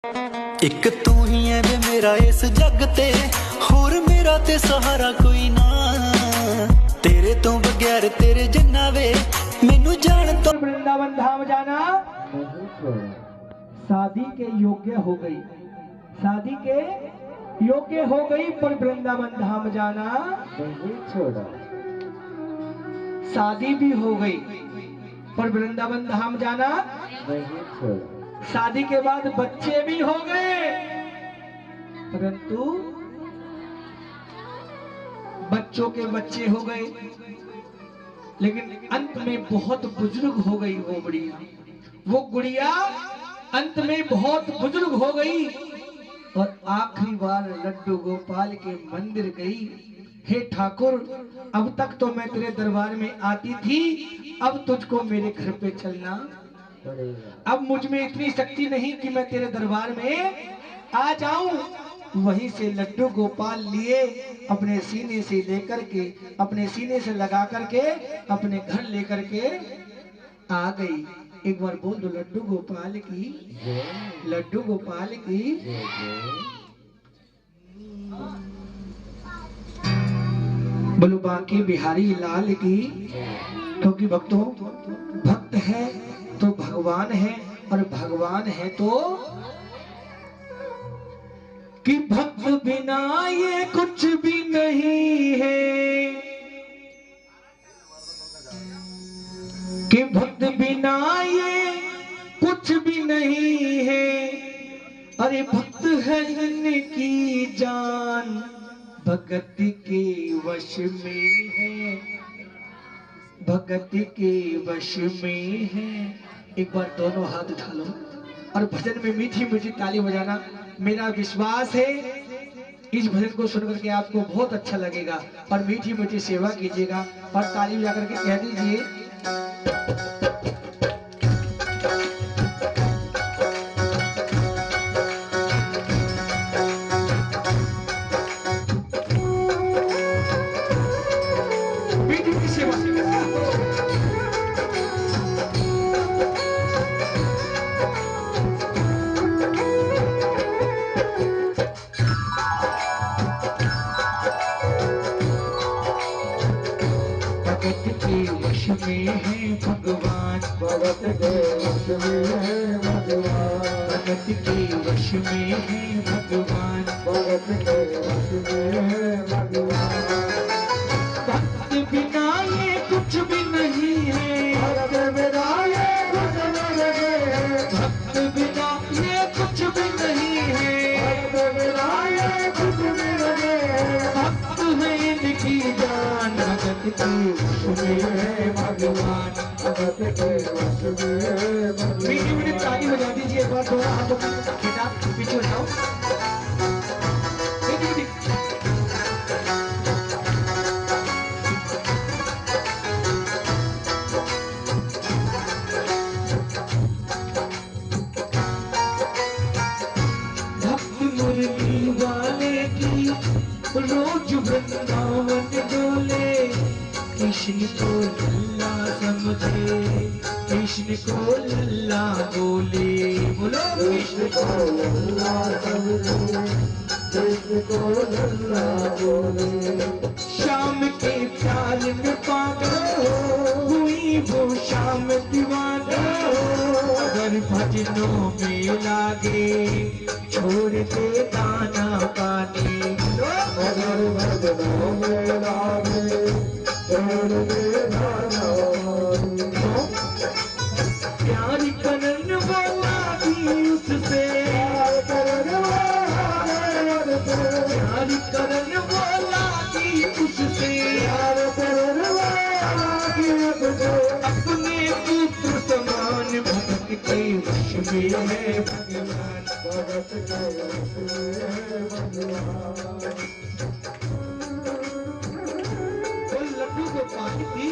एक तू ही है वे मेरा इस जग ते, होर मेरा ते सहारा कोई ना। तेरे तो बगैर तेरे जिन्ना वे मैनू जान तो। वृंदावन धाम जाना शादी के योग्य हो गई, शादी के योग्य हो गई, पर वृंदावन धाम जाना नहीं छोड़ा। शादी भी हो गई पर वृंदावन धाम जाना नहीं छोड़ा। शादी के बाद बच्चे भी हो गए, परंतु बच्चों के बच्चे हो गए, लेकिन अंत में बहुत बुजुर्ग हो गई वो गुड़िया। वो गुड़िया अंत में बहुत बुजुर्ग हो गई और आखिरी बार लड्डू गोपाल के मंदिर गई। हे ठाकुर, अब तक तो मैं तेरे दरबार में आती थी, अब तुझको मेरे घर पे चलना पड़ेगा। अब मुझ में इतनी शक्ति नहीं कि मैं तेरे दरबार में आ जाऊं। वहीं से लड्डू गोपाल लिए अपने सीने से लेकर के, अपने सीने से लगा करके अपने घर लेकर के आ गई। एक बार बोल दो लड्डू गोपाल की, लड्डू गोपाल की। बोलो बांके बिहारी लाल की। क्योंकि भक्तों, भक्त है तो भगवान है, और भगवान है तो कि भक्त बिना ये कुछ भी नहीं है, कि भक्त बिना ये कुछ भी नहीं है। अरे भक्त है इनकी जान, भगत के वश में है, भगत के वश में है। एक बार दोनों हाथ उठा लो और भजन में मीठी मीठी ताली बजाना। मेरा विश्वास है इस भजन को सुनकर के आपको बहुत अच्छा लगेगा, और मीठी मीठी सेवा कीजिएगा और ताली बजा करके कह दीजिए मीठी मीठी सेवा। भगत के वश में है भगवान, भगत के वश में है भगवान, भगत के वश में है भगवान, भगत के वश में है भगवान। भक्त बिना ये कुछ भी नहीं है, भक्त बिना ये कुछ नहीं है, भक्त बिना ये कुछ भी नहीं है, भक्त बिना ये कुछ भी नहीं है। भक्त है इनकी जान, भगत के वश में है भगवान, भगत के वश में है भगवान। मीठी मीठी ताली बजा दीजिए एक बार, थोड़ा हाथों की खिंचा पीछे हो जाओ। मीठी मीठी भक्त मुरली वाले की रोज वृंदावन डोले, कृष्ण को लल्ला समझे, कृष्ण को लल्ला बोले। बोलो कृष्ण को लल्ला समझे, कृष्ण को लल्ला बोले। शाम के प्यार में पागल हुई वो शाम दीवाना, अगर भजनों में लागे छोड़ दे दाना पानी, अगर भजनों में लागे छोड़ दे दाना पानी। प्यार करने वाला भी उससे, प्यार करने वाला भी उससे, प्यार करने वाला भी उससे। अपने पुत्र समान भगत के वश में है भगवान, भगत के वश में है भगवान। लड्डू गोपाल की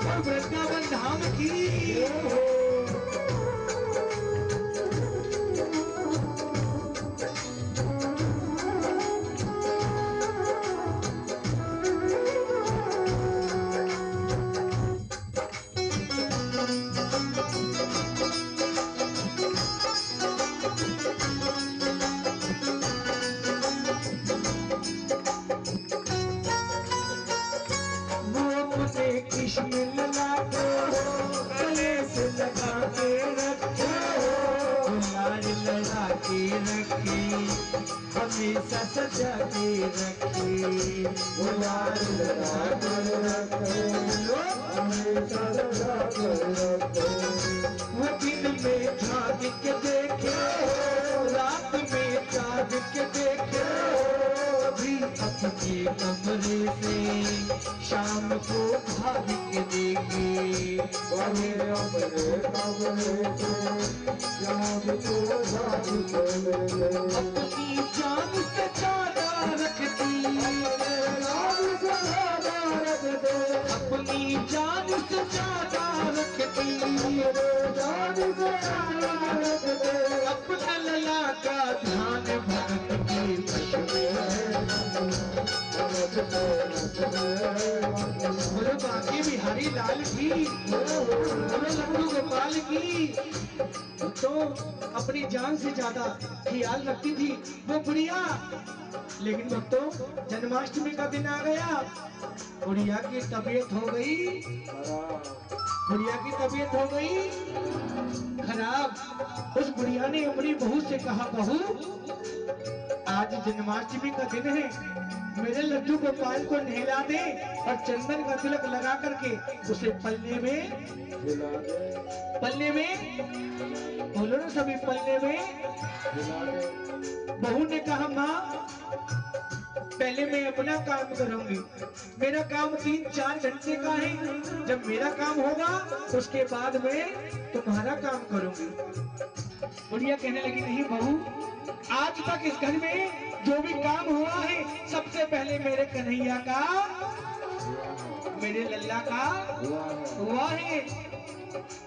और वृंदावन धाम की। लाड़ लड़ा के रखे, हमेशा सजा के रखे, वो लाड़ लड़ा के रखे, हमेशा सजा के रखे। वो दिन में झाँक के देखे, रात में जाग के देखे, कभी अपने कमरे से शाम को भाग के देखे, कभी अपने कमरे से शाम को भाग के देखे। अपनी जान से ज्यादा रखती, अपनी जान से ज्यादा रखती, अपना लला का ध्यान भगत के वश में है। बोलो बाकी बिहारी लाल की, बोलो लड्डू गोपाल की। तो अपनी जान से ज्यादा ख्याल रखती थी वो बुढ़िया। लेकिन भक्तों, जन्माष्टमी का दिन आ गया, बुढ़िया की तबीयत हो गई, बुढ़िया की तबीयत हो गई खराब। उस बुढ़िया ने अपनी बहू से कहा, बहू आज जन्माष्टमी का दिन है, मेरे लड्डू गोपाल को नहला दे और चंदन का तिलक लगा करके उसे पल्ले में बोलो ना सभी, पल्ले में। बहू ने कहा, माँ पहले मैं अपना काम करूंगी, मेरा काम 3-4 घंटे का है, जब मेरा काम होगा उसके बाद मैं तुम्हारा काम करूंगी। बुढ़िया कहने लगी, नहीं बहू, आज तक इस घर में जो भी काम हुआ है सबसे पहले मेरे कन्हैया का, मेरे लल्ला का हुआ है,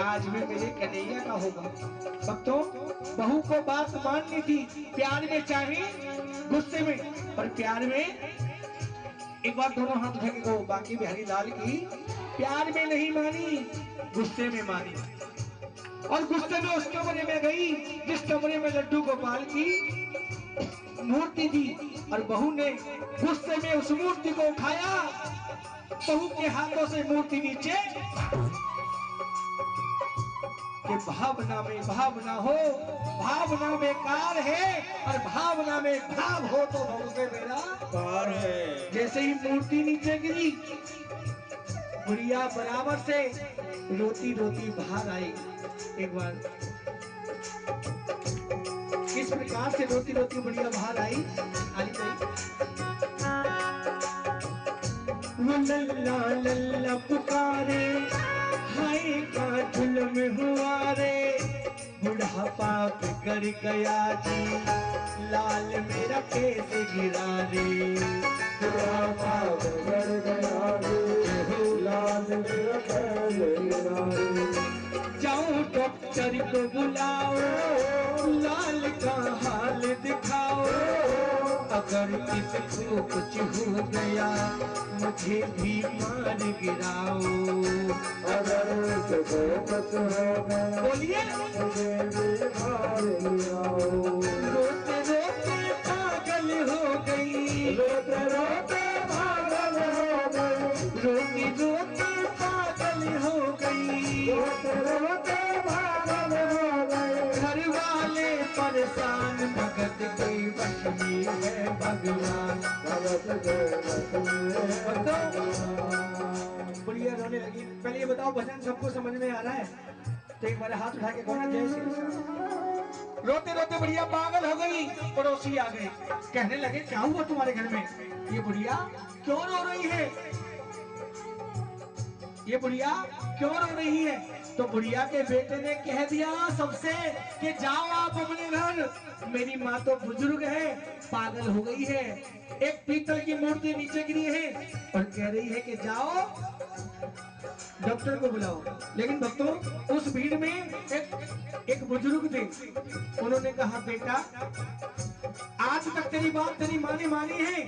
आज में मेरे कन्हैया का होगा। भक्तों, बहू को बात माननी थी, प्यार में चाहे गुस्से में, पर प्यार में एक बार दोनों हाथ उठा के कहो, बाकी बिहारी लाल की प्यार में नहीं मानी, गुस्से में मानी। और गुस्से में उस कमरे में गई जिस कमरे में लड्डू गोपाल की मूर्ति थी, और बहू ने गुस्से में उस मूर्ति को उठाया, बहू के हाथों से मूर्ति नीचे। कि भावना में भावना हो, भावना में कार है, और भावना में भाव हो तो बहू से मेरा कार है। जैसे ही मूर्ति नीचे गिरी, बुढ़िया बराबर से रोती रोती बाहर आई। एक बार किस प्रकार से रोती रोती बुढ़िया बाहर आई, लल्ला लल्ला पुकारे, हाय का जुल्म हुआ रे, बुढ़ापा कर गया जी, लाल मेरा कैसे गिरा रे, बुढ़ापा कर गया रे, लाल मेरा कैसे गिरा रे। जाओ डॉक्टर को बुलाओ, लाल का हाल दिखाओ, अगर इसको कुछ हो गया मुझे भी मार गिराओ, अगर इसको कुछ हो गया बोलिए मुझे भी मार गिराओ। रोते रोते पागल हो गई, रोते रोते पागल हो गई, रोती रोती पागल हो गई, रोते रोते पागल हो गई। घर वाले परेशान, भगत के वश में है भगवान, भगत के वश में है भगवान। बुढ़िया रोने लगी। पहले ये बताओ, भजन सबको समझ में आ रहा है? तो एक बार हाथ उठा के कौन जय श्री कृष्ण। रोते रोते बुढ़िया पागल हो गई। पड़ोसी आ गए, कहने लगे क्या हुआ तुम्हारे घर में? ये बुढ़िया क्यों रो रही है? ये बुढ़िया क्यों रो रही है? तो बुढ़िया के बेटे ने कह दिया सबसे कि जाओ आप अपने घर, मेरी माँ तो बुजुर्ग है, पागल हो गई है, एक पीतल की मूर्ति नीचे गिरी है और कह रही है कि जाओ डॉक्टर को बुलाओ। लेकिन भक्तों, उस भीड़ में एक बुजुर्ग थे, उन्होंने कहा बेटा आज तक तेरी बात तेरी माँ ने मानी है,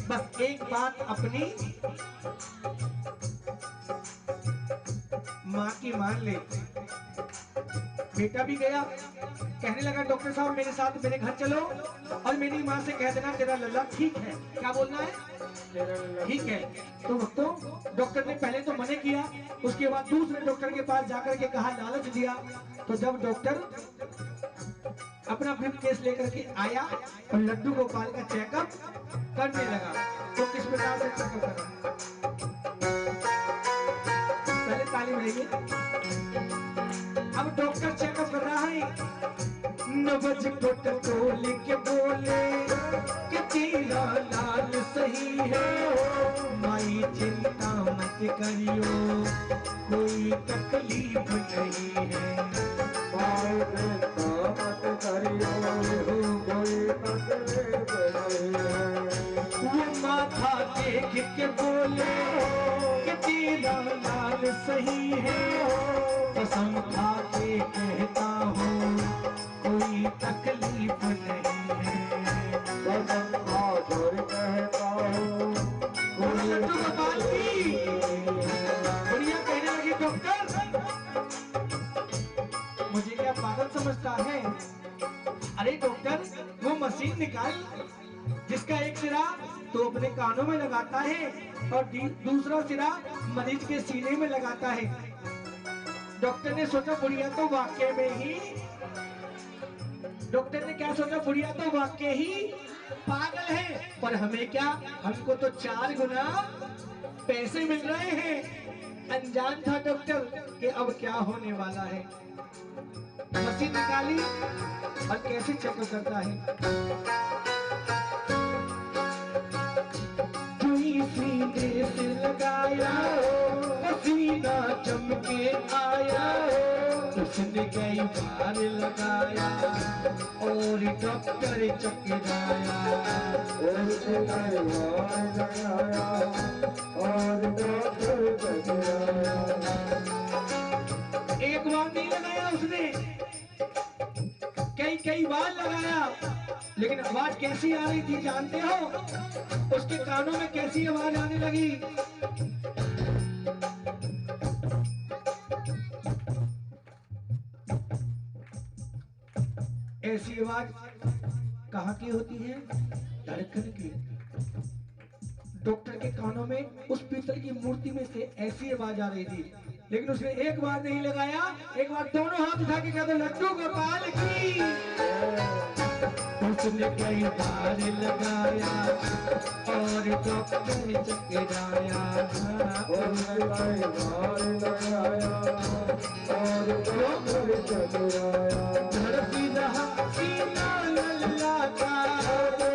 बस एक बात अपनी माँ की मान ले। बेटा भी गया, कहने लगा डॉक्टर साहब मेरे साथ मेरे घर चलो और मेरी माँ से कह देना तेरा लल्ला ठीक है। क्या बोलना है? ठीक है। तो भक्तों, डॉक्टर ने पहले तो मना किया, उसके बाद दूसरे डॉक्टर के पास जाकर के कहा, लालच दिया। तो जब डॉक्टर अपना ब्रीफकेस लेकर के आया और लड्डू गोपाल का चेकअप करने लगा। तो किस प्रकार से चेकअप कर रहा है, पहले ताली बजाइए। अब डॉक्टर चेकअप कर रहा है। नवज को टटोल के बोले कि तेरा लाल सही है, माई चिंता मत करियो, कोई तकलीफ नहीं है। वो माथा देख के बोले कि तेरा लाल सही है, कसम खा के कहता हूँ कोई तकलीफ नहीं है। कसम खा कर कहता हूँ लड्डू गोपाल की बढ़िया कहने लगी डॉक्टर, मुझे क्या पागल समझता है? अरे डॉक्टर, वो मशीन निकाल जिसका एक सिरा तो अपने कानों में लगाता है और दूसरा सिरा मरीज के सीने में लगाता है। डॉक्टर ने सोचा बुढ़िया तो वाकई में ही, डॉक्टर ने क्या सोचा, बुढ़िया तो वाकई ही पागल है, पर हमें क्या, हमको तो 4 गुना पैसे मिल रहे हैं। अनजान था डॉक्टर कि अब क्या होने वाला है। मशीन निकाली और कैसे चेकअप करता है। सीने से लगाया पसीना चमके आया, उसने कई बार लगाया और डॉक्टर चकराया, एक बार नहीं लगाया उसने, कई बार लगाया, लेकिन आवाज कैसी आ रही थी जानते हो? उसके कानों में कैसी आवाज आने लगी? ऐसी आवाज कहाँ की होती है? धड़कन की। डॉक्टर के कानों में उस पीतल की मूर्ति में से ऐसी आवाज आ रही थी, लेकिन उसने एक बार नहीं लगाया, एक बार दोनों हाथ उठा के कहते लड्डू गोपाल की। उसने कई बार लगाया और डॉक्टर चकराया, उसने कई बार लगाया और डॉक्टर चकराया। धड़की रहा सीना लललाता, धड़की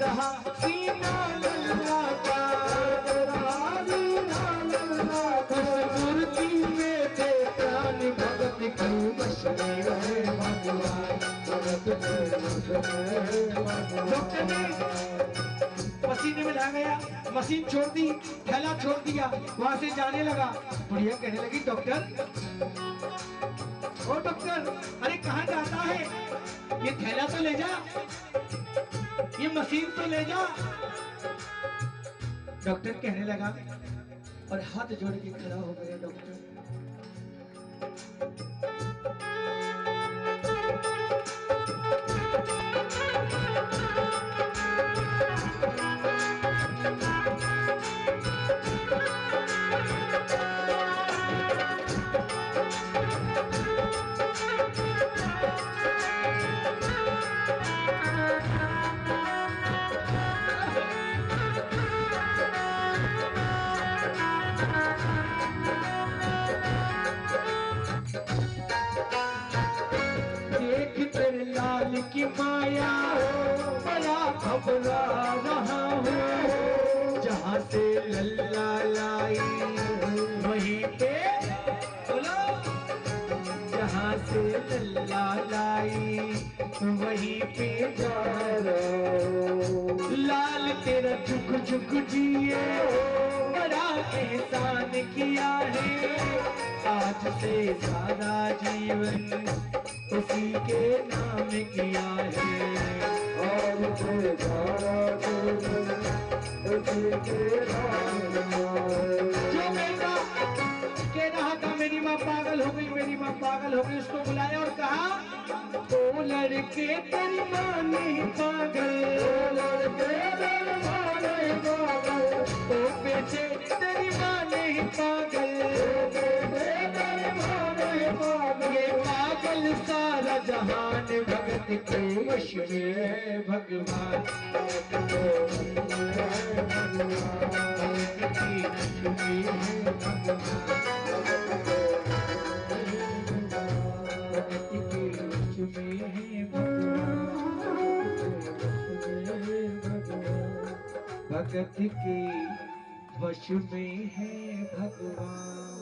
रहा सीना लललाता, मूर्ति में थे प्राण भगत की बसने रहे भगवान। डॉक्टर ने पसीने में ला गया, मशीन छोड़ दी, थैला छोड़ दिया, वहां से जाने लगा। बुढ़िया कहने लगी डॉक्टर, ओ डॉक्टर, अरे कहाँ जाता है? ये थैला तो ले जा, ये मशीन तो ले जा। डॉक्टर कहने लगा और हाथ जोड़ के खड़ा हो गया डॉक्टर। की माया बड़ा घबरा रहा हूँ, जहाँ से लल्ला लाई वहीं पे बोलो, जहाँ से लल्ला लाई वहीं पे जा रहा हूँ। लाल तेरा झुक झुक जिए बड़ा एहसान किया है, आज से सारा जीवन उसी के नाम किया है, और से सारा जीवन उसी के नाम है। जो बेटा कह रहा था मेरी माँ पागल हो गई, मेरी माँ पागल हो गई, उसको बुलाया और कहा ओ लड़के तेरी माँ नहीं पागल, ओ लड़के तेरी माँ नहीं पागल, ओ बेटे तेरी माँ नहीं पागल, ओ बेटे तेरी माँ नहीं पागल, ये जहान भगत के वश में है भगवान। भगत के वश में है भगवान, भगत की नश में है भगवान। भगत के वश में है भगवान, भगत के वश में है भगवान।